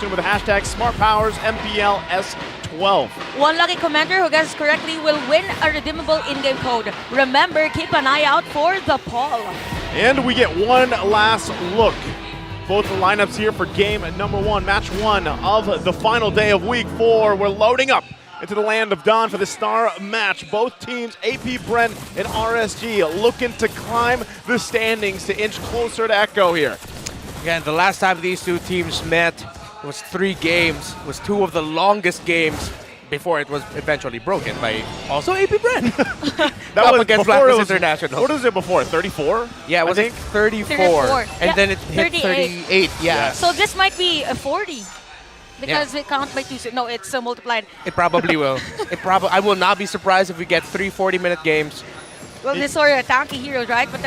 with the hashtag SmartPowers Mpl-S12. One lucky commenter who guesses correctly will win a redeemable in-game code. Remember, keep an eye out for the poll. And we get one last look. Both the lineups here for game number 1, match 1 of the final day of week 4. We're loading up into the land of Dawn for the star match. Both teams, AP Bren and RSG, looking to climb the standings to inch closer to Echo here. Again, the last time these two teams met was 3 games, was 2 of the longest games before it was eventually broken by also AP Bren. That was against before it Blackness was, International. What was it before, 34? Yeah, it was like 34. And then it hit 38, yeah. So this might be a 40. Because we count by 2. No, it's multiplied. It probably will. I will not be surprised if we get 3 40-minute games. Well, these are tanky heroes, right? But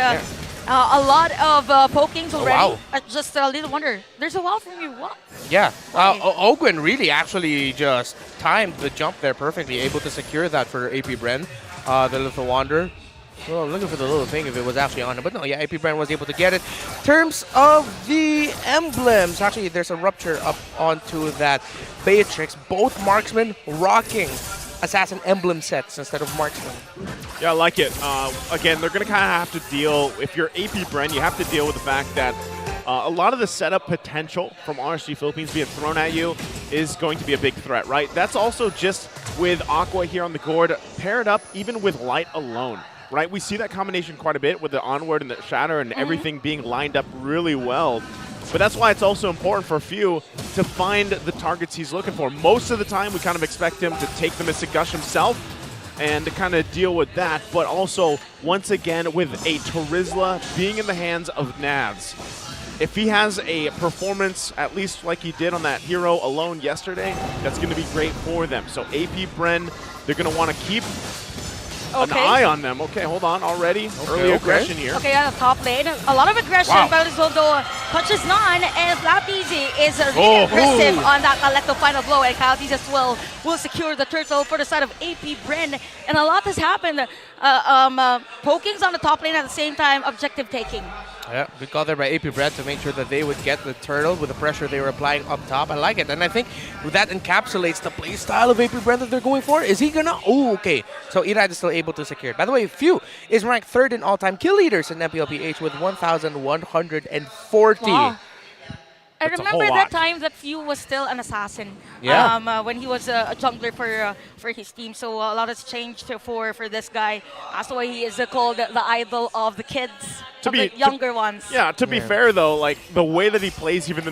a lot of pokings already. Oh, wow. Just a little wonder. There's a wow from you. What? Yeah. Ogwen really actually just timed the jump there perfectly, able to secure that for AP Bren, the little wander. Well, looking for the little thing if it was actually on him. But no, yeah, AP Bren was able to get it. In terms of the emblems, actually, there's a rupture up onto that Beatrix. Both marksmen rocking assassin emblem sets instead of marksmen. Yeah, I like it. Again, they're going to kind of have to deal, if you're AP Bren, you have to deal with the fact that a lot of the setup potential from RSG Philippines being thrown at you is going to be a big threat, right? That's also just with Aqua here on the board, paired up even with Light alone, right? We see that combination quite a bit with the Onward and the Shatter and everything being lined up really well. But that's why it's also important for Few to find the targets he's looking for. Most of the time, we kind of expect him to take the Mystic Gush himself and to kind of deal with that. But also, once again, with a Terizla being in the hands of Navs, if he has a performance, at least like he did on that hero alone yesterday, that's going to be great for them. So AP Bren, they're going to want to keep an eye on them. Okay, hold on already. Early aggression here. Okay, on the top lane. A lot of aggression, but although punches none, and Flapeasy is really aggressive on that collective final blow, and Kyle as well will secure the turtle for the side of AP Bren. And a lot has happened. Pokings on the top lane at the same time, objective taking. Yeah, good call there by AP Bren to make sure that they would get the turtle with the pressure they were applying up top. I like it. And I think that encapsulates the play style of AP Bren that they're going for. Is he gonna? Oh, okay. So Irad is still able to secure it. By the way, Few is ranked 3rd in all-time kill leaders in Mpl-Ph with 1,140. Wow. I remember that time that Few was still an assassin. Yeah. When he was a jungler for his team. So a lot has changed for this guy. That's why he is called the idol of the kids, the younger ones. Yeah, to be fair though, like the way that he plays even the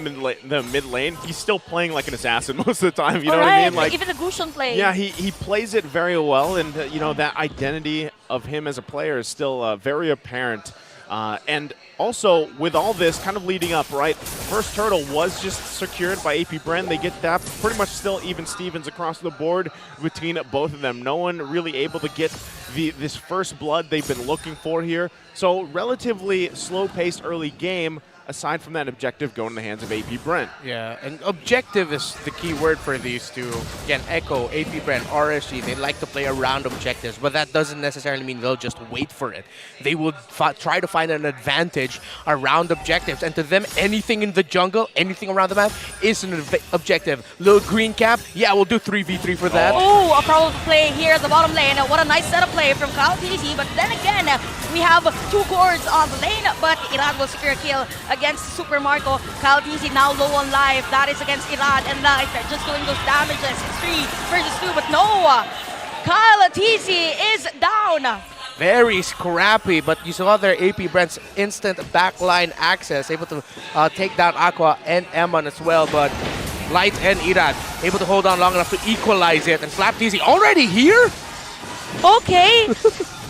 mid lane, he's still playing like an assassin most of the time. You know what I mean? Like even the Gushun play. Yeah, he plays it very well, and you know that identity of him as a player is still very apparent. And also, with all this kind of leading up, right, first turtle was just secured by AP Bren. They get that pretty much still even Stevens across the board between both of them. No one really able to get this first blood they've been looking for here. So relatively slow-paced early game, aside from that objective going in the hands of AP Bren. Yeah, and objective is the key word for these two. Again, Echo, AP Bren, RSG, they like to play around objectives, but that doesn't necessarily mean they'll just wait for it. They will try to find an advantage around objectives, and to them, anything in the jungle, anything around the map is an objective. Little green cap, yeah, we'll do 3v3 for that. Oh, a powerful play here at the bottom lane. What a nice setup play from Kyle TZ, but then again, we have 2 cores on the lane, but Irad will secure a kill against Super Marco. Kyle TZ now low on life. That is against Irad and Light. Just doing those damages. It's 3 versus 2, but no! Kyle TZ is down. Very scrappy, but you saw there AP Bren's instant backline access, able to take down Aqua and Eman as well, but Light and Irad able to hold on long enough to equalize it, and Slap TZ already here? Okay.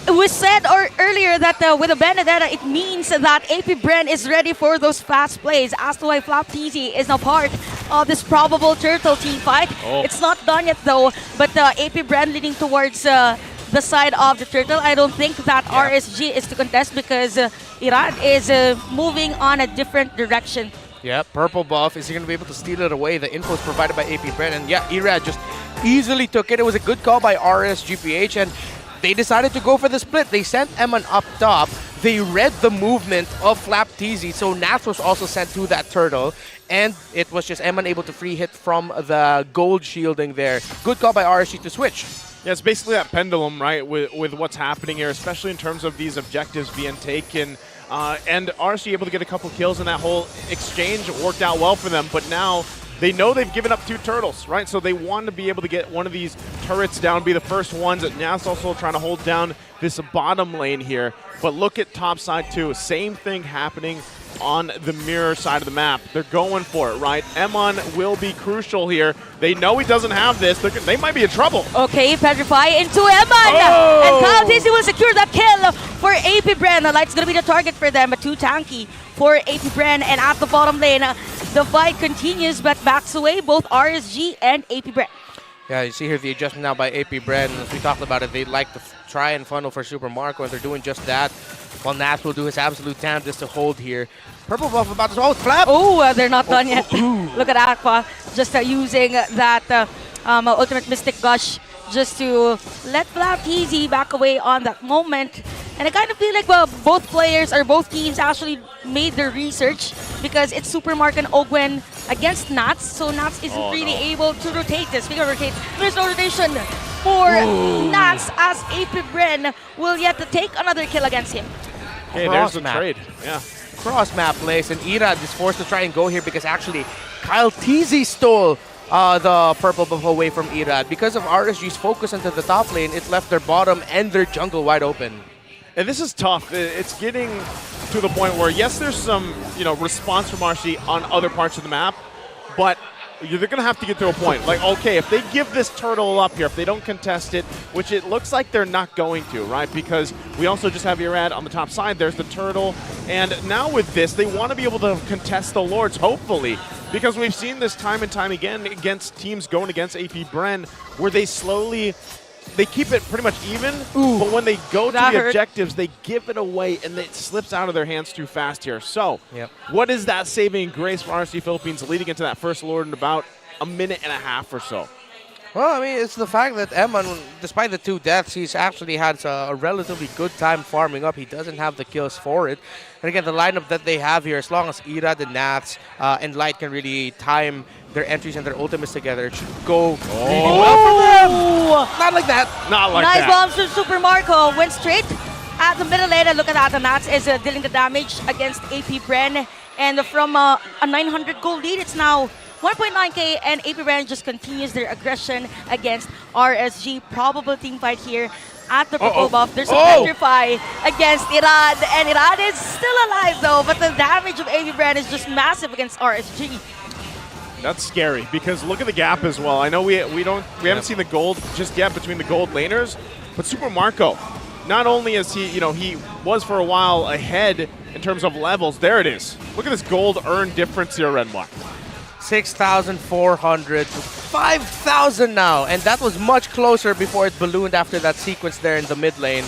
We said earlier that with a Benedetta, it means that AP Bren is ready for those fast plays. As to why Flap TZ is now part of this probable turtle team fight. It's not done yet though, but AP Bren leading towards the side of the turtle. I don't think that RSG is to contest because Irad is moving on a different direction. Yeah, purple buff. Is he going to be able to steal it away? The info is provided by AP Bren, and yeah, Irad just easily took it. It was a good call by RSGPH, and they decided to go for the split. They sent Eman up top. they read the movement of Flap TZ, so Nats was also sent to that turtle, and it was just Eman able to free hit from the gold shielding there. Good call by RSG to switch. Yeah, it's basically that pendulum, right, with what's happening here, especially in terms of these objectives being taken. And RSG able to get a couple kills in that whole exchange. It worked out well for them, but now they know they've given up 2 turtles, right? So they want to be able to get one of these turrets down, be the first ones. Now it's also trying to hold down this bottom lane here. But look at top side too. Same thing happening on the mirror side of the map. They're going for it, right? Emon will be crucial here. They know he doesn't have this. They might be in trouble. Okay, Petrify into Emon! Oh! And Kyle TZ will secure that kill for AP Bren. The light's going to be the target for them, but too tanky for AP Bren. And at the bottom lane, the fight continues, but backs away both RSG and AP Bren. Yeah, you see here the adjustment now by AP Bren. As we talked about it, they like to try and funnel for Super Marco, and they're doing just that. While Nats will do his absolute damnedest to hold here. Purple buff about to swallow Flap. Oh, they're not done yet. Look at Aqua just using that Ultimate Mystic Gush just to let Flap TZ back away on that moment. And I kind of feel like both players or both teams actually made their research because it's Super Mark and Ogwen against Nats, so Nats isn't really able to rotate this. Speaking of rotate, there's no rotation for Nats as AP Bren will yet to take another kill against him. Okay, there's the trade. Yeah. Cross map plays, and Irad is forced to try and go here because actually Kyle TZ stole the purple buff away from Irad. Because of RSG's focus into the top lane, it left their bottom and their jungle wide open. And this is tough. It's getting to the point where, yes, there's some response from RSG on other parts of the map, but they're going to have to get to a point. Like, okay, if they give this turtle up here, if they don't contest it, which it looks like they're not going to, right? Because we also just have Irad on the top side. There's the turtle. And now with this, they want to be able to contest the Lords, hopefully. Because we've seen this time and time again against teams going against AP Bren, where they keep it pretty much even, but when they go to the objectives, they give it away, and it slips out of their hands too fast here. So, what is that saving grace for RSG Philippines leading into that first Lord in about a minute and a half or so? Well, I mean, it's the fact that Eman, despite the 2 deaths, he's actually had a relatively good time farming up. He doesn't have the kills for it. And again, the lineup that they have here, as long as Irad and Nats and Light can really time their entries and their ultimates together, it should go really well for them. Not like that. Not like that. Nice bombs from Super Marco. Went straight at the middle lane. And look at that. The Nats is dealing the damage against AP Bren. And from a 900 gold lead, it's now 1.9k, and AP Bren just continues their aggression against RSG. Probable team fight here at the purple buff. There's a Petrify against Irad, and Irad is still alive though, but the damage of AP Bren is just massive against RSG. That's scary because look at the gap as well. I know we haven't seen the gold just yet between the gold laners, but Super Marco, not only is he was for a while ahead in terms of levels. There it is. Look at this gold earn difference here, Renmark. 6,400 to 5,000 now, and that was much closer before it ballooned after that sequence there in the mid lane.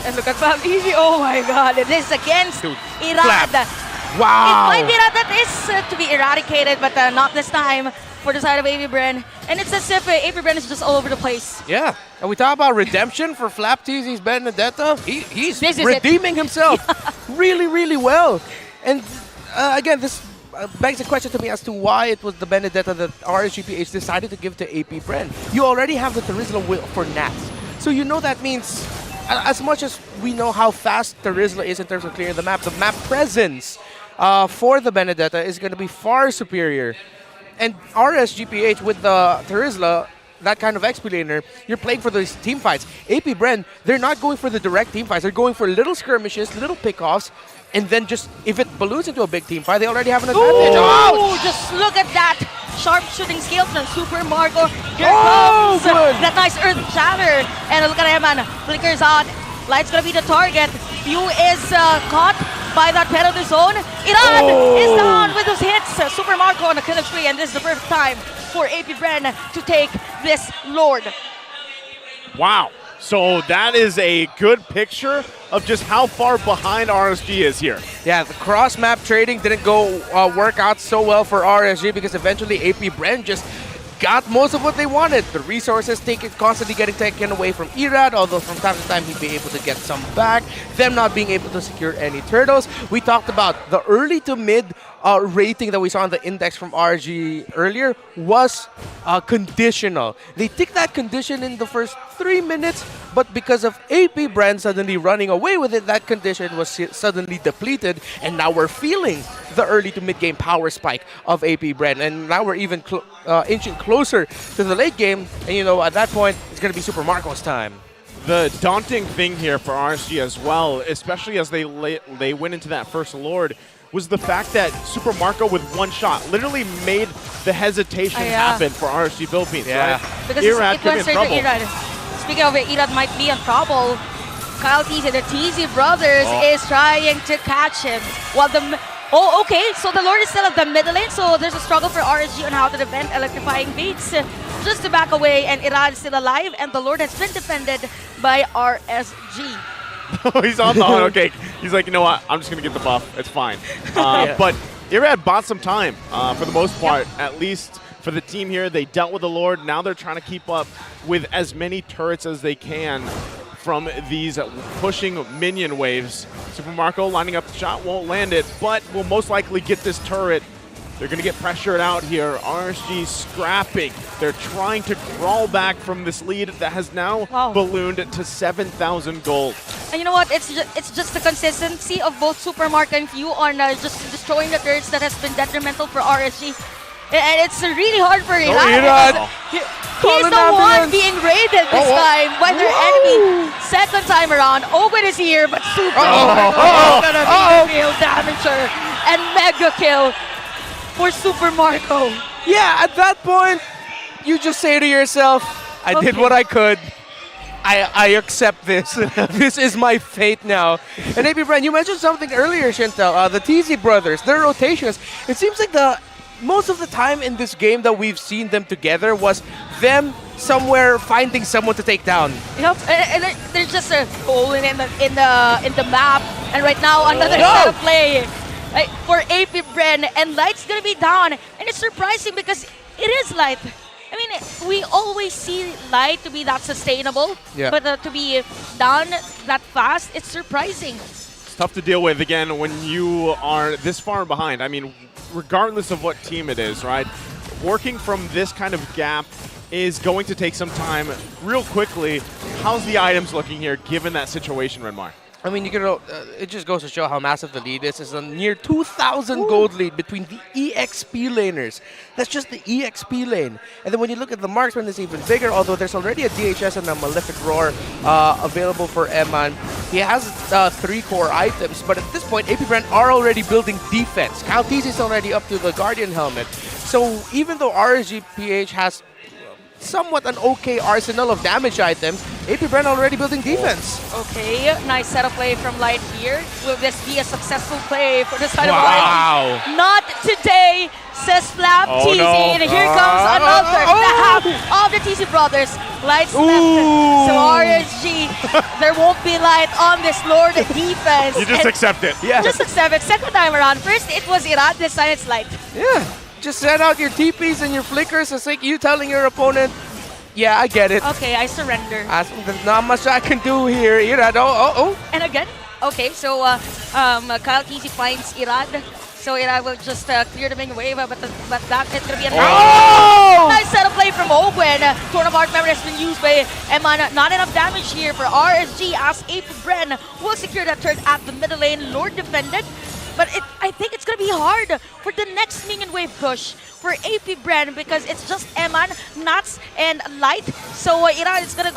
And look at Flap TZ. Oh my god, it is against Irad. Wow. It might be Irad that is to be eradicated, but not this time for the side of AP Bren. And it's as if AP Bren is just all over the place. Yeah, and we talk about redemption for Flap TZ's Benedetta. He's redeeming himself really, really well. And again, this begs the question to me as to why it was the Benedetta that RSGPH decided to give to AP Bren. You already have the Terizla will for Nats. So you know that means, as much as we know how fast Terizla is in terms of clearing the map presence for the Benedetta is going to be far superior. And RSGPH with the Terizla, that kind of XP laner, you're playing for those team fights. AP Bren, they're not going for the direct team fights. They're going for little skirmishes, little pickoffs, and then just, if it balloons into a big team fight, they already have an advantage. Oh, just look at that sharp shooting skill from Super Marco. Here comes that nice Earth Shatter. And look at him, man. Flickers out. Light's gonna be the target. Few is caught by that penalty zone. Irad is down with those hits. Super Marco on the kill tree, and this is the perfect time for AP Bren to take this Lord. Wow. So that is a good picture of just how far behind RSG is here. Yeah, the cross-map trading didn't go work out so well for RSG because eventually AP Bren just got most of what they wanted. The resources constantly getting taken away from Irad, although from time to time he'd be able to get some back. Them not being able to secure any turtles. We talked about the early to mid rating that we saw on the index from RG earlier was conditional. They ticked that condition in the first 3 minutes, but because of AP Bren suddenly running away with it, that condition was suddenly depleted, and now we're feeling the early to mid game power spike of AP Bren, and now we're even inching closer to the late game, and you know, at that point, it's going to be Super Marco's time. The daunting thing here for RSG as well, especially as they went into that first Lord, was the fact that Super Marco with one shot literally made the hesitation happen for RSG Philippines. Yeah. Right? Because Irad it could went be in straight to trouble. Irad. Speaking of it, Irad might be in trouble. Kyle TZ, the TZ brothers, is trying to catch him. While okay, so the Lord is still at the middle lane, so there's a struggle for RSG on how to defend electrifying beats. Just to back away, and Irad is still alive, and the Lord has been defended by RSG. He's on the okay. He's like, you know what? I'm just gonna get the buff. It's fine. But Irad bought some time for the most part. At least for the team here, they dealt with the Lord. Now they're trying to keep up with as many turrets as they can from these pushing minion waves. Super Marco lining up the shot, won't land it, but will most likely get this turret. They're going to get pressured out here. RSG scrapping. They're trying to crawl back from this lead that has now ballooned to 7,000 gold. And you know what? It's just the consistency of both Super Marco and Few on just destroying the turrets that has been detrimental for RSG. And it's really hard for Irad. He's the one being raided this time by their enemy. Second time around, Owen is here, but Super Marco is gonna be a real damager. And mega kill for Super Marco. Yeah, at that point, you just say to yourself, I did what I could. I accept this. This is my fate now. And maybe, Bren, you mentioned something earlier, Chantel. The TZ brothers, their rotations. It seems like most of the time in this game that we've seen them together was them somewhere finding someone to take down. Yep, and there's just a hole in the map. And right now, another set of play for AP Bren, and Light's gonna be down. And it's surprising because it is Light. I mean, we always see Light to be that sustainable, but to be down that fast, it's surprising. It's tough to deal with, again, when you are this far behind. I mean, regardless of what team it is, right? Working from this kind of gap is going to take some time. Real quickly, how's the items looking here, given that situation, Redmar? I mean, it just goes to show how massive the lead is. It's a near 2,000 gold lead between the EXP laners. That's just the EXP lane. And then when you look at the marksman, it's even bigger, although there's already a DHS and a Malefic Roar available for Eman. He has 3 core items, but at this point, AP Bren are already building defense. Kyle TZ is already up to the Guardian helmet. So even though RSG-PH has somewhat an okay arsenal of damage items, AP Bren already building defense. Okay, nice set of play from Light here. Will this be a successful play for the side of Light? Not today, says Flap TZ. No. And here comes another half of the TZ brothers. Light's left. So RSG, there won't be Light on this Lord defense. You just accept it. Yeah. Just accept it. Second time around. First it was Irad, this time it's Light. Yeah. Just set out your TPs and your flickers. It's like you telling your opponent, yeah, I get it. Okay, I surrender. There's not much I can do here. Irad, And again, okay, so Kyle TZ finds Irad. So Irad will just clear the main wave, but that is going to be a nice set of play from Owen. Tornapart member has been used by Eman. Not enough damage here for RSG as AP Bren will secure that turret at the middle lane. Lord defended. But I think it's going to be hard for the next minion wave push for AP Bren because it's just Eman, Nuts, and Light. So Irad is gotta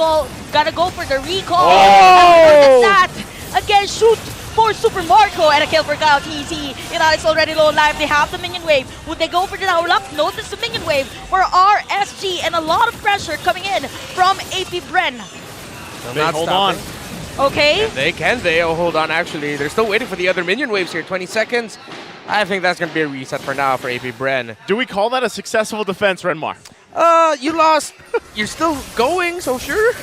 go for the recall. And that again, shoot for Super Marco and a kill for Kyle TZ. Irad is already low life. They have the minion wave. Would they go for the tower lock? Notice the minion wave for RSG and a lot of pressure coming in from AP Bren. Hold on. Okay. They'll hold on, actually. They're still waiting for the other minion waves here. 20 seconds. I think that's going to be a reset for now for AP Bren. Do we call that a successful defense, Renmar? You lost. You're still going, so sure.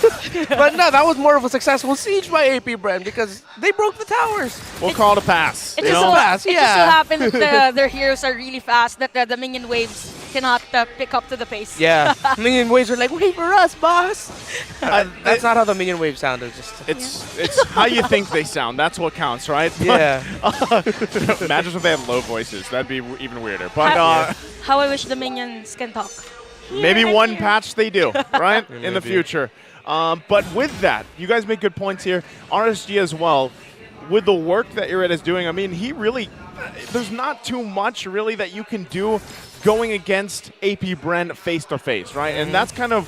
But no, that was more of a successful siege by AP Bren because they broke the towers. We'll call it a pass. It just so happens that their heroes are really fast, that the minion waves cannot pick up to the pace. Yeah, minion waves are like, wait for us, boss. That's not how the minion waves sound. It's how you think they sound. That's what counts, right? Yeah. Imagine if they had low voices. That'd be even weirder. But How I wish the minions can talk. maybe Here, one here. patch they do, right? In the Maybe. future. But with that, you guys make good points here. RSG as well. With the work that Irid is doing, I mean, he really, there's not too much really that you can do going against AP Bren face to face, right? And that's kind of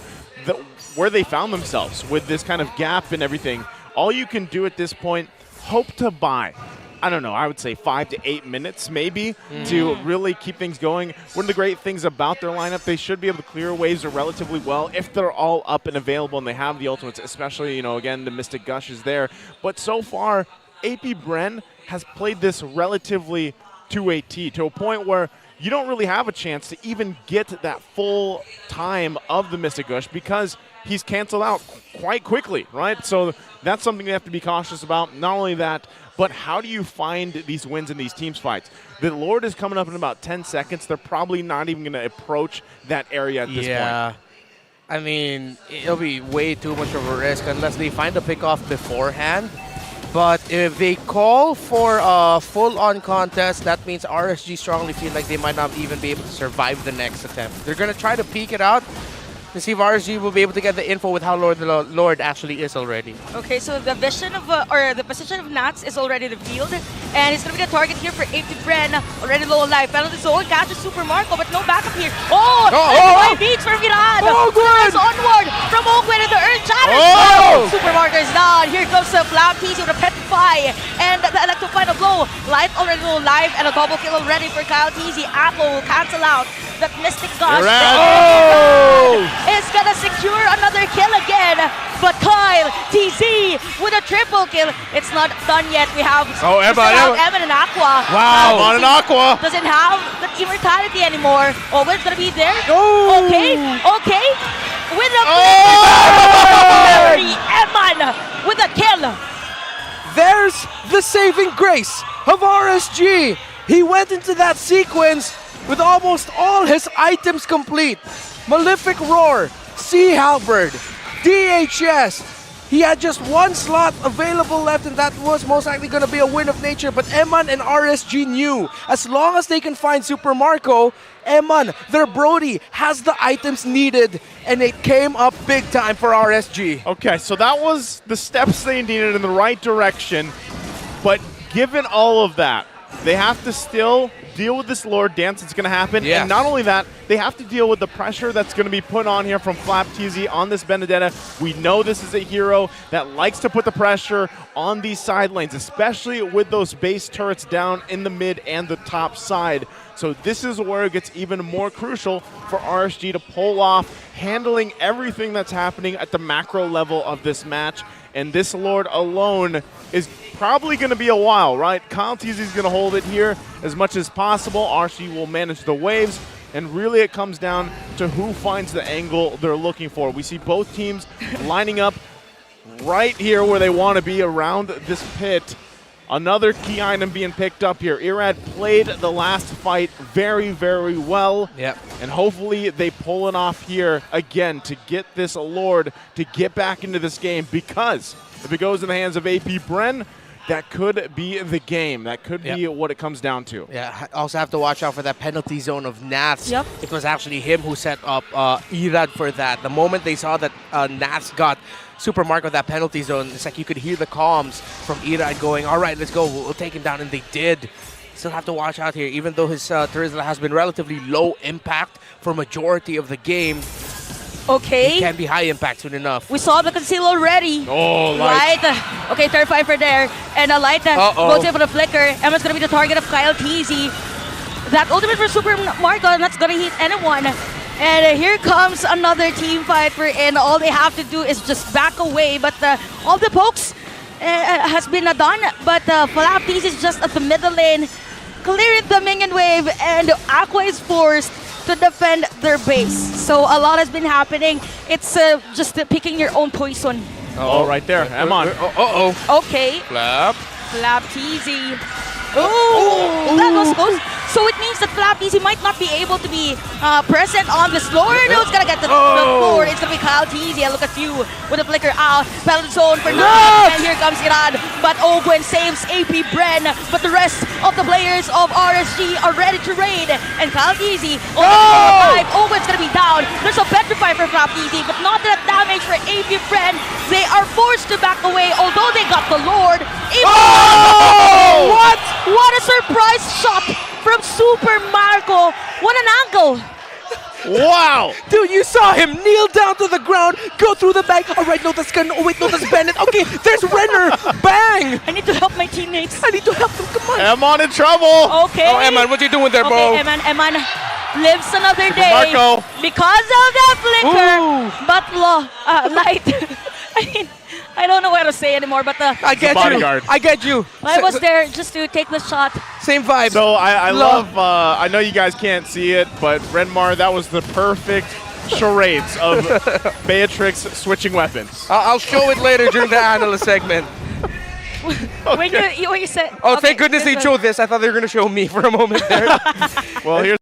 where they found themselves with this kind of gap and everything. All you can do at this point, hope to buy, I don't know, I would say 5 to 8 minutes maybe to really keep things going. One of the great things about their lineup, they should be able to clear waves relatively well if they're all up and available and they have the ultimates, especially, you know, again, the Mystic Gush is there. But so far, AP Bren has played this relatively to a T, to a point where you don't really have a chance to even get that full time of the Mystic Gush because he's canceled out quite quickly, right? So that's something you have to be cautious about. Not only that, but how do you find these wins in these teams fights? The Lord is coming up in about 10 seconds. They're probably not even going to approach that area at this point. I mean, it'll be way too much of a risk unless they find a pick-off beforehand. But if they call for a full-on contest, that means RSG strongly feel like they might not even be able to survive the next attempt. They're going to try to peek it out to see if RSG will be able to get the info with how the Lord actually is already. Okay, so the vision of, or the position of Nats is already revealed, and it's going to be the target here for AP Bren, already low life. Penalty zone catches Super Marco, but no backup here. Beats for Virad. Flies onward from Ogwen in the earth challenge. Super Marco is down. Here comes the Flap TC with a Petrify, and the Electrify blow. Light already low life, and a double kill already for Kyle TC. Atlo will cancel out that Mystic Gush. Is gonna secure another kill again, but Kyle TZ with a triple kill. It's not done yet. We have Evan and Aqua. Wow, on an Aqua. Doesn't have that immortality anymore. Oh, we're gonna be there. Okay. With a Evan with a kill. There's the saving grace of RSG. He went into that sequence with almost all his items complete. Malefic Roar, Sea Halberd, DHS. He had just one slot available left, and that was most likely going to be a win of nature. But Eman and RSG knew as long as they can find Super Marco, Eman, their Brody, has the items needed, and it came up big time for RSG. Okay, so that was the steps they needed in the right direction. But given all of that, they have to still deal with this Lord dance that's going to happen. Yeah. And not only that, they have to deal with the pressure that's going to be put on here from Flap TZ on this Benedetta. We know this is a hero that likes to put the pressure on these side lanes, especially with those base turrets down in the mid and the top side. So this is where it gets even more crucial for RSG to pull off, handling everything that's happening at the macro level of this match. And this Lord alone is probably going to be a while, right? Kyle TZ is going to hold it here as much as possible. RSG will manage the waves. And really it comes down to who finds the angle they're looking for. We see both teams lining up right here where they want to be around this pit. Another key item being picked up here. Irad played the last fight very, very well. Yep. And hopefully they pull it off here again to get this Lord to get back into this game, because if it goes in the hands of AP Bren, that could be the game. That could be what it comes down to. Yeah, also have to watch out for that penalty zone of Nats. Yep. It was actually him who set up Irad for that. The moment they saw that Nats got Super Marco that penalty zone, it's like you could hear the comms from Irad going, all right, let's go, we'll take him down, and they did. Still have to watch out here, even though his Terizla has been relatively low impact for majority of the game. Okay. It can be high impact soon enough. We saw the conceal already. Oh, Light. Okay, third five there. And a Light goes in for the flicker. Emma's going to be the target of Kyle TZ. That ultimate for Super Marco, and that's going to hit anyone. And here comes another team fight and all they have to do is just back away. But all the pokes has been done. But Flap TZ is just at the middle lane, clearing the minion wave, and Aqua is forced to defend their base. So a lot has been happening. It's just picking your own poison. Oh, right there. Emon. Okay. Flap. Flap TZ. Oh, that was close. So it means that Flapteasy might not be able to be present on this Lord. Who's gonna get the floor? It's gonna be Kyle Teasy. Look at you with a flicker out. Battle zone for Nat. And here comes Iran. But Ogwen saves AP Bren. But the rest of the players of RSG are ready to raid. And Kyle Teasy alive. Ogwen's gonna be down. There's a petrify for Flapteasy, but not enough damage for AP Bren. They are forced to back away, although they got the Lord. What? What a surprise shot from Super Marco. What an angle. Wow! Dude, you saw him kneel down to the ground, go through the bag. All right, no, that's Gun. Oh, wait, no, that's Bennett. Okay, there's Renner. Bang! I need to help my teammates. I need to help them. Come on. Eman in trouble! Okay. Oh, Eman, what you doing there, bro? Okay, Eman lives another day Marco. because of that flicker. Ooh. But light. I mean, I don't know what to say anymore, but I get you. bodyguard. I get you. I was there just to take the shot. Same vibe. So I love, I know you guys can't see it, but Renmar, that was the perfect charades of Beatrix switching weapons. I'll show it later during the analyst segment. When you said, Oh, okay, thank goodness they this showed this. I thought they were going to show me for a moment there. Well, here's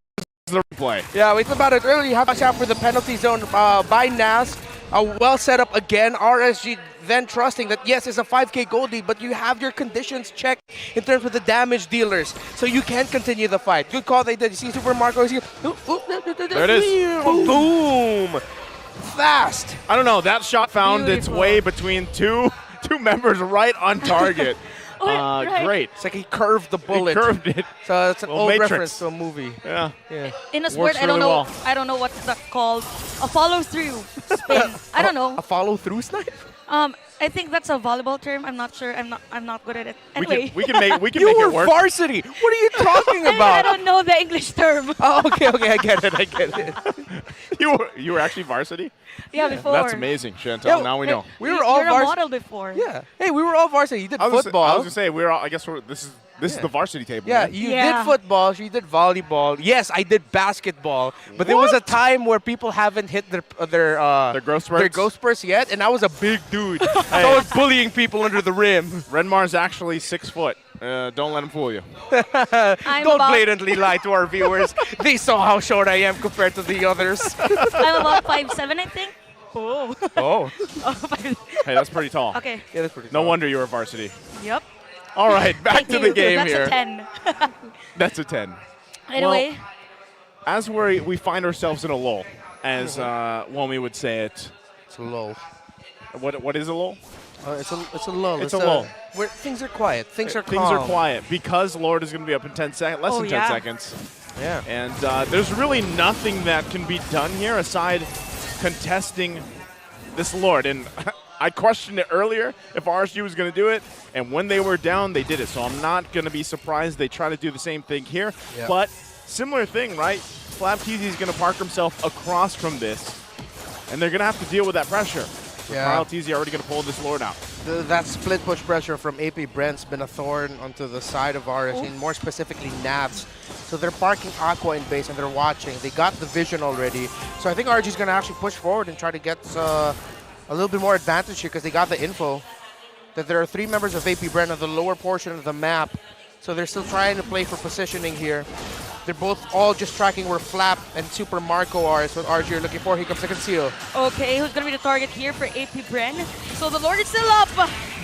the replay. Yeah, we talked about it earlier. How watch out for the penalty zone by Nas. Well set up again. RSG then trusting that, yes, it's a 5K gold lead, but you have your conditions checked in terms of the damage dealers, so you can continue the fight. Good call they did. You see Super Marco is here. There it is. Boom. Fast. I don't know, that shot found its Beautiful. way between two members right on target. Oh, right. Great. It's like he curved the bullet. He curved it. So it's an Well, old Matrix. reference to a movie. Yeah. Yeah. In a sport, Works really well. I don't know what's that called. A follow through spin. I don't know. A follow-through snipe? I think that's a volleyball term. I'm not sure. I'm not good at it. We Anyway. can make You it were work. varsity. What are you talking I about? don't know the English term. Oh, okay, I get it. You were actually varsity? Yeah, before. That's amazing, Chantal. Yeah, Now we know. We were all You're a varsity. model before. Yeah. Hey, we were all varsity. You did I was football. gonna say we're all, I guess this is the varsity table. Yeah, right? you Yeah. did football, she did volleyball. Yes, I did basketball, but there was a time where people haven't hit their growth spurts? their growth spurts yet, and I was a big dude. So I was bullying people under the rim. Renmar's actually 6 foot. Don't let him fool you. I'm Don't about, blatantly lie to our viewers. They saw how short I am compared to the others. I'm about 5'7", I think. Oh. Oh, Hey, that's pretty tall. Okay. yeah, that's pretty. No wonder you were varsity. Yep. All right, back Thank to you. the game That's here. a 10. That's a 10. Anyway. As we find ourselves in a lull, as Womi would say it. It's a lull. What is a lull? It's a lull. It's a lull. Where things are quiet. Things are calm. Things are quiet because Lord is going to be up in 10 seconds, less Oh, than 10 yeah. seconds. Yeah. And there's really nothing that can be done here aside contesting this Lord. And I questioned it earlier if RSG was going to do it, and when they were down, they did it. So I'm not going to be surprised they try to do the same thing here. Yeah. But similar thing, right? Flapteasy is going to park himself across from this, and they're going to have to deal with that pressure. Yeah. Kyle Teasy already going to pull this Lord out. That split push pressure from AP Brent's been a thorn onto the side of RSG, and more specifically Navs. So they're parking Aqua in base and they're watching. They got the vision already. So I think RSG is going to actually push forward and try to get a little bit more advantage here because they got the info that there are 3 members of AP Brent on the lower portion of the map. So they're still trying to play for positioning here. They're both all just tracking where Flap and Super Marco are. So what RSG are looking for. Here comes the conceal. Okay, who's going to be the target here for AP Bren? So the Lord is still up.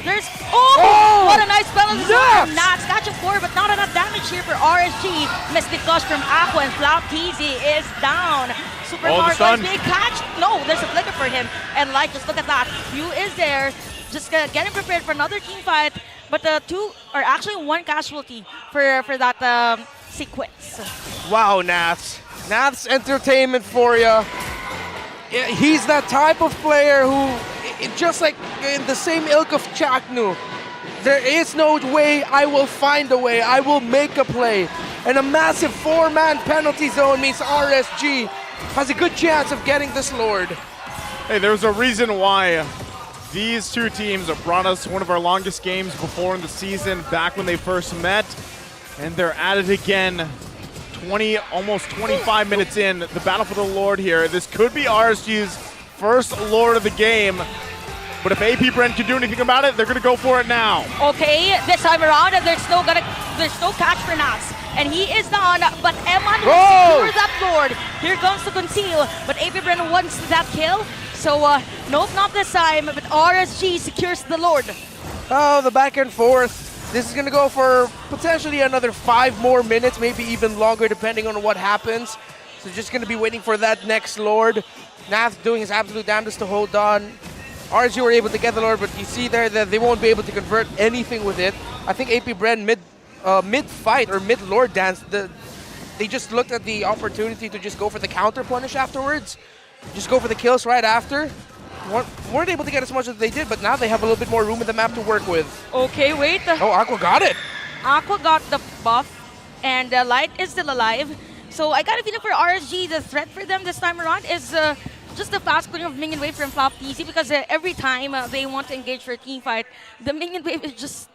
There's... Oh! What a nice balance. Yes! Nats catching 4, but not enough damage here for RSG. Mystic Gush from Aqua and Flapteasy is down. Super Oh, the Marco stun. is being catched. No, there's a flicker for him. And Light, just look at that. Hugh is there. Just getting prepared for another team fight. But the 2 are actually 1 casualty for that sequence. Wow, Nats. Nats entertainment for you. He's that type of player who, just like in the same ilk of Chaknu, there is no way, I will find a way, I will make a play. And a massive 4-man penalty zone means RSG has a good chance of getting this Lord. Hey, there's a reason why these 2 teams have brought us one of our longest games before in the season, back when they first met. And they're at it again, almost 25 minutes in. The battle for the Lord here. This could be RSG's first Lord of the game. But if AP Bren can do anything about it, they're going to go for it now. Okay, this time around, there's no catch for Nats. and he is down, but Eman will Whoa! secure that Lord. Here comes the conceal, but AP Bren wants that kill. So, nope, not this time, but RSG secures the Lord. Oh, the back and forth. This is going to go for potentially another 5 more minutes, maybe even longer, depending on what happens. So just going to be waiting for that next Lord. Nath doing his absolute damnedest to hold on. RSG were able to get the Lord, but you see there that they won't be able to convert anything with it. I think AP Bren mid-fight or mid-Lord dance, they just looked at the opportunity to just go for the counter punish afterwards. Just go for the kills right after. Weren't able to get as much as they did, but now they have a little bit more room in the map to work with. Okay, wait. Oh, Aqua got it. Aqua got the buff, and Light is still alive. So I got a feeling for RSG, the threat for them this time around is just the fast clearing of minion wave from FlopTC, because every time they want to engage for a team fight, the minion wave is just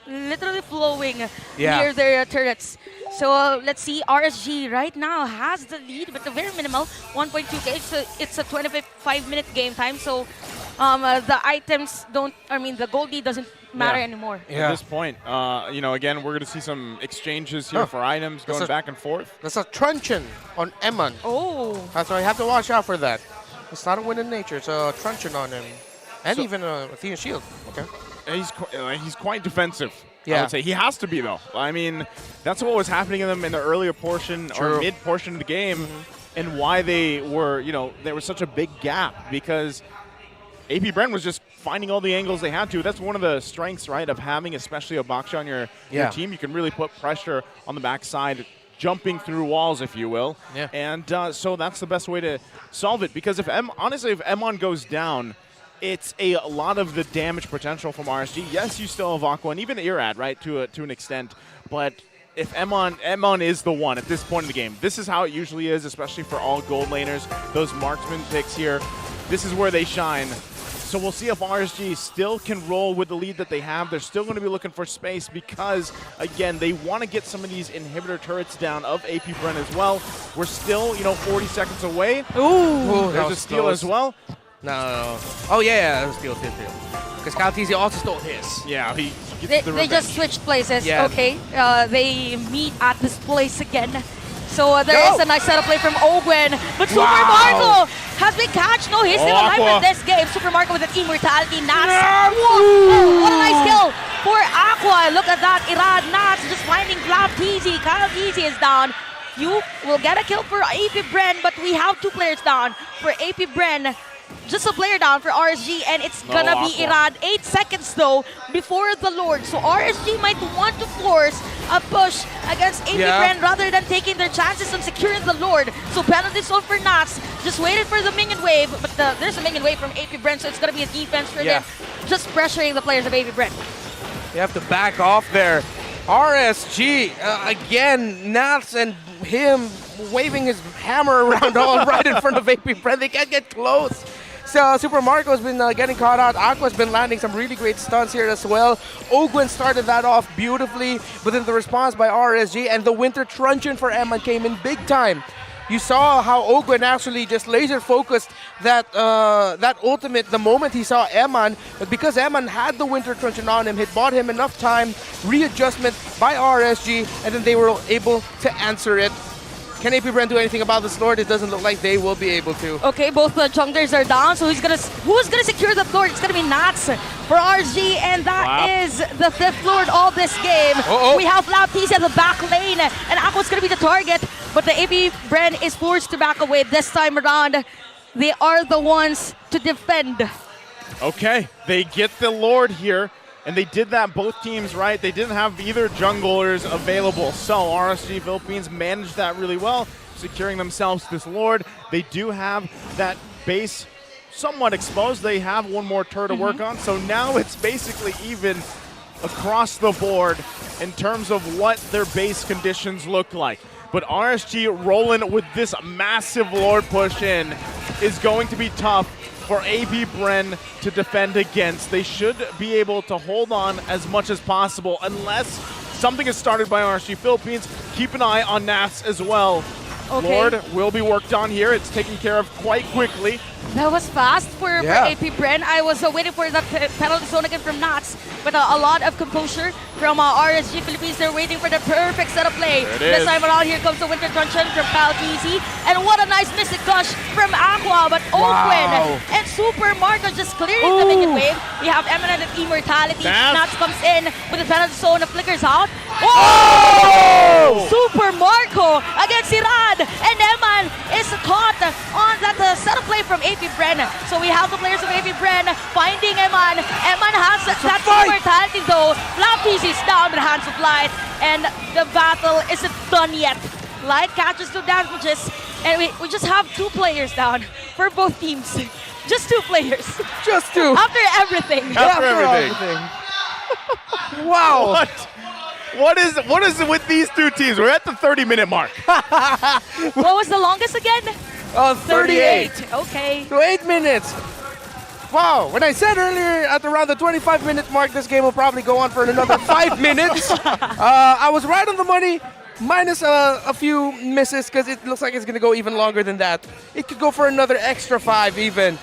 literally flowing near their turrets. So let's see, RSG right now has the lead, but a very minimal 1.2k. So it's a 25-minute game time. So the items don't, the gold lead doesn't matter anymore. At this point, again, we're going to see some exchanges here for items going back and forth. That's a truncheon on Eman. Oh. That's why you have to watch out for that. It's not a win in nature. It's a truncheon on him. And even a Athena shield. Okay. He's quite defensive. I Yeah. would say he has to be, though. I mean, that's what was happening to them in the earlier portion or mid portion of the game, and why they were, there was such a big gap, because AP Bren was just finding all the angles they had to. That's one of the strengths, right, of having especially a Baksha on your team. You can really put pressure on the backside, jumping through walls, if you will. Yeah. And so that's the best way to solve it, because honestly, if Emon goes down, it's a lot of the damage potential from RSG. Yes, you still have Aqua and even Irad, right, to an extent. But if Emon is the one at this point in the game, this is how it usually is, especially for all gold laners. Those marksman picks here, this is where they shine. So we'll see if RSG still can roll with the lead that they have. They're still going to be looking for space because, again, they want to get some of these inhibitor turrets down of AP Bren as well. We're still, 40 seconds away. Ooh. There's a steal as well. No. Oh, yeah, that was steal. Because FlopTC also stole his. Yeah, he gets the They revenge. just switched places. Yeah. Okay, they meet at this place again. So there is a nice setup play from Ogwen, but Super Marco has been catched. No, he's still alive Aqua. in this game. Super Marco with an immortality. Nats. Whoa, what a nice kill for Aqua. Look at that. Irad Nats just finding FlopTC. Kyle TZ is down. You will get a kill for AP Bren, but we have 2 players down for AP Bren. Just a player down for RSG, and it's gonna be Irad. 8 seconds though before the Lord, so RSG might want to force a push against AP Bren rather than taking their chances on securing the Lord. So penalty zone for Nats. Just waited for the minion wave, but there's a minion wave from AP Bren, so it's gonna be a defense for them. Just pressuring the players of AP Bren. You have to back off there. RSG, again, Nats and him waving his hammer around all right in front of AP Bren. They can't get close. So Super Marco's been getting caught out. Aqua's been landing some really great stunts here as well. Ogwen started that off beautifully, but then the response by RSG and the Winter Truncheon for Eman came in big time. You saw how Ogwen actually just laser focused that ultimate the moment he saw Eman, but because Eman had the Winter Truncheon on him, it bought him enough time, readjustment by RSG, and then they were able to answer it. Can AP Bren do anything about this Lord? It doesn't look like they will be able to. Okay, both the junglers are down, so who's gonna secure the Lord? It's gonna be Nats for RSG, and that is the 5th Lord of this game. We have FlopTC at the back lane, and Aqua's gonna be the target, but the AP Bren is forced to back away this time around. They are the ones to defend. Okay, they get the Lord here, and they did that both teams, right? They didn't have either junglers available, so RSG Philippines managed that really well, securing themselves this Lord. They do have that base somewhat exposed. They have one more turret to work on, so now it's basically even across the board in terms of what their base conditions look like. But RSG rolling with this massive Lord push in is going to be tough for AP Bren to defend against. They should be able to hold on as much as possible unless something is started by RSG Philippines. Keep an eye on Nats as well. Okay. Lord will be worked on here. It's taken care of quite quickly. That was fast for AP Bren. I was waiting for that penalty zone again from Nats, but a lot of composure from RSG Philippines. They're waiting for the perfect setup play. This time around, here comes the Winter Truncheon from Mpl-Ph, and what a nice Mystic Gush from Aqua, but Open and Super Marco just clearing the minion wave. We have Eminent and Immortality. Nats comes in with the penalty zone, flickers out. Oh! Super Marco against Sirad, and Eman is caught on that setup play from AP Bren. So we have the players of AP Bren finding Eman. Eman has that immortality though. Mpl-Ph is down in the hands of Light, and the battle isn't done yet. Light catches 2 damages, and we just have 2 players down for both teams. Just 2 players. Just 2. After everything. After everything. Wow. What is it with these 2 teams? We're at the 30-minute mark. What was the longest again? 38. Okay. So 8 minutes. Wow, when I said earlier at around the 25-minute mark, this game will probably go on for another 5 minutes. I was right on the money, minus a few misses, because it looks like it's going to go even longer than that. It could go for another extra 5 even.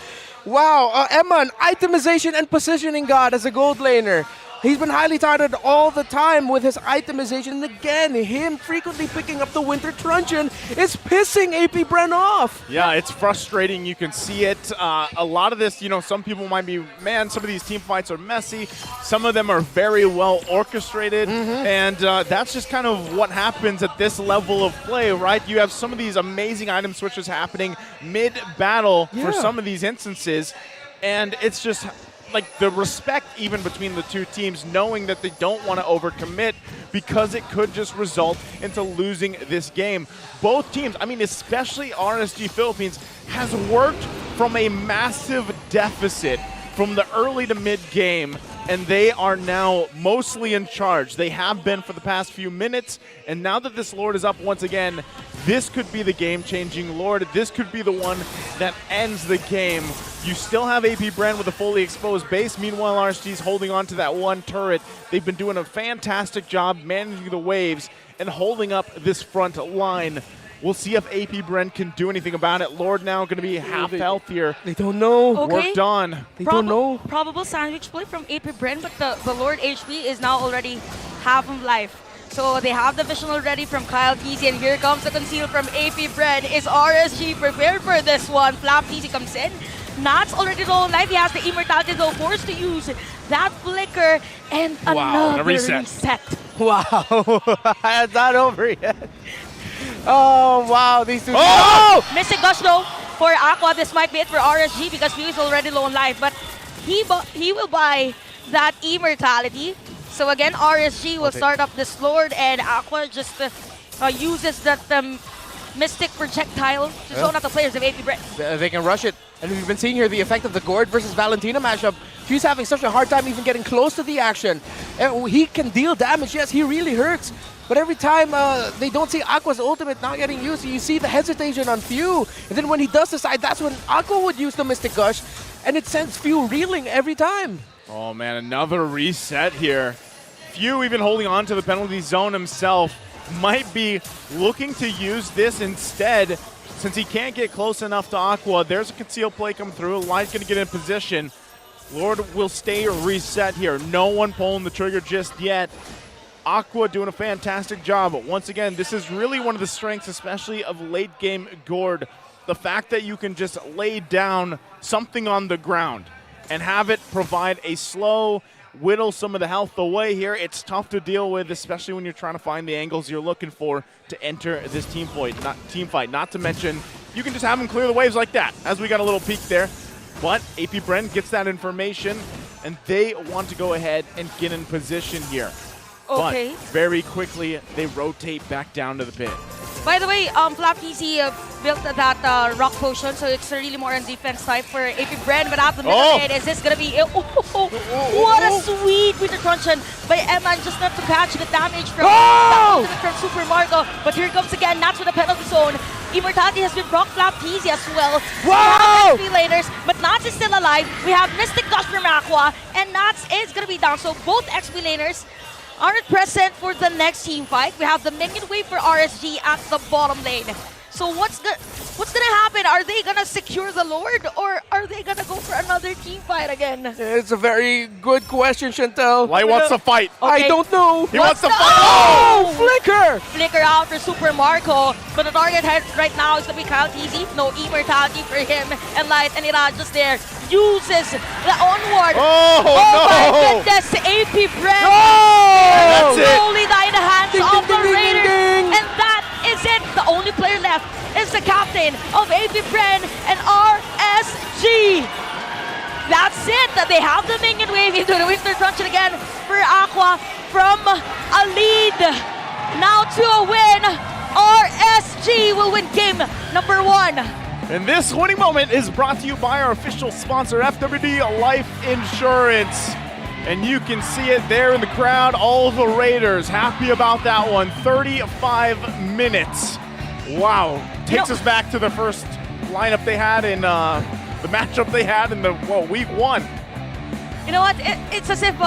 Wow, Eman, itemization and positioning god as a gold laner. He's been highly touted all the time with his itemization. And again, him frequently picking up the Winter Truncheon is pissing AP Bren off. Yeah, it's frustrating. You can see it. A lot of this, some people might be, man, some of these team fights are messy. Some of them are very well orchestrated. And that's just kind of what happens at this level of play, right? You have some of these amazing item switches happening mid-battle for some of these instances. And it's just like the respect even between the 2 teams, knowing that they don't want to overcommit because it could just result into losing this game. Both teams, I mean, especially RSG Philippines, has worked from a massive deficit from the early to mid game, and they are now mostly in charge. They have been for the past few minutes, and now that this Lord is up once again, this could be the game-changing Lord. This could be the one that ends the game. You still have AP Bren with a fully exposed base. Meanwhile, RSG's holding on to that 1 turret. They've been doing a fantastic job managing the waves and holding up this front line. We'll see if AP Bren can do anything about it. Lord now going to be half health here. They don't know. Okay. Worked on. They don't know. Probable sandwich play from AP Bren, but the Lord HP is now already half of life. So they have the vision already from Mpl-Ph, and here comes the conceal from AP Bren. Is RSG prepared for this one? Mpl-Ph comes in. Nats already low on life. He has the immortality though, forced to use that flicker, and another reset. Wow. It's not over yet. Oh, wow. These 2. Oh! Mystic Gush though for Aqua. This might be it for RSG because he is already low on life, but he will buy that immortality. So again, RSG will start up this Lord, and Aqua just uses that Mystic projectile to zone out the players of AP Bren. They can rush it. And we've been seeing here the effect of the Gord versus Valentina matchup. She's having such a hard time even getting close to the action. And he can deal damage. Yes, he really hurts. But every time they don't see Aqua's ultimate not getting used, you see the hesitation on Few. And then when he does decide, that's when Aqua would use the Mystic Gush. And it sends Few reeling every time. Oh, man, another reset here. Few even holding on to the penalty zone himself. Might be looking to use this instead since he can't get close enough to Aqua. There's a concealed play come through. Light's going to get in position. Lord will stay reset here. No one pulling the trigger just yet. Aqua doing a fantastic job. But once again, this is really one of the strengths, especially of late game Gord. The fact that you can just lay down something on the ground and have it provide a slow, whittle some of the health away here. It's tough to deal with, especially when you're trying to find the angles you're looking for to enter this team fight. Not to mention, you can just have them clear the waves like that, as we got a little peek there. But AP Bren gets that information, and they want to go ahead and get in position here. Okay. But very quickly, they rotate back down to the pit. By the way, Mpl-Ph built that rock potion, so it's really more on defense type for AP Bren. But at the middle of it, is this gonna be it? What a sweet Winter Truncheon by Eman, just not to catch the damage from Super Marco. But here comes again, Nats with a penalty zone. Immortality has been brought Mpl-Ph as well. Wow! We have XP laners, but Nats is still alive. We have Mystic Gush from Aqua, and Nats is gonna be down. So both XP laners aren't present for the next team fight. We have the minion wave for RSG at the bottom lane. So what's gonna happen? Are they gonna secure the Lord, or are they gonna go for another team fight again? It's a very good question, Chantel. Light wants to fight. I don't know. He wants to fight. Oh, Flicker! Flicker out for Super Marco, but the target right now is gonna be Kyle TZ. No immortality for him, and Light and Ira just there uses the onward. Oh, my no! goodness, AP Bren. That's it. Slowly die in the hands Ding, of ding, the ding, ding, Raiders, ding, ding. and that is it. The only player left is the captain of AP Bren and RSG. That's it. They have the minion wave into the Winter Truncheon again for Aqua from a lead. Now to a win. RSG will win game number 1. And this winning moment is brought to you by our official sponsor, FWD Life Insurance. And you can see it there in the crowd. All the Raiders happy about that one. 35 minutes. Wow. Takes us back to the first lineup they had in the matchup they had in the week 1. You know what? It's as if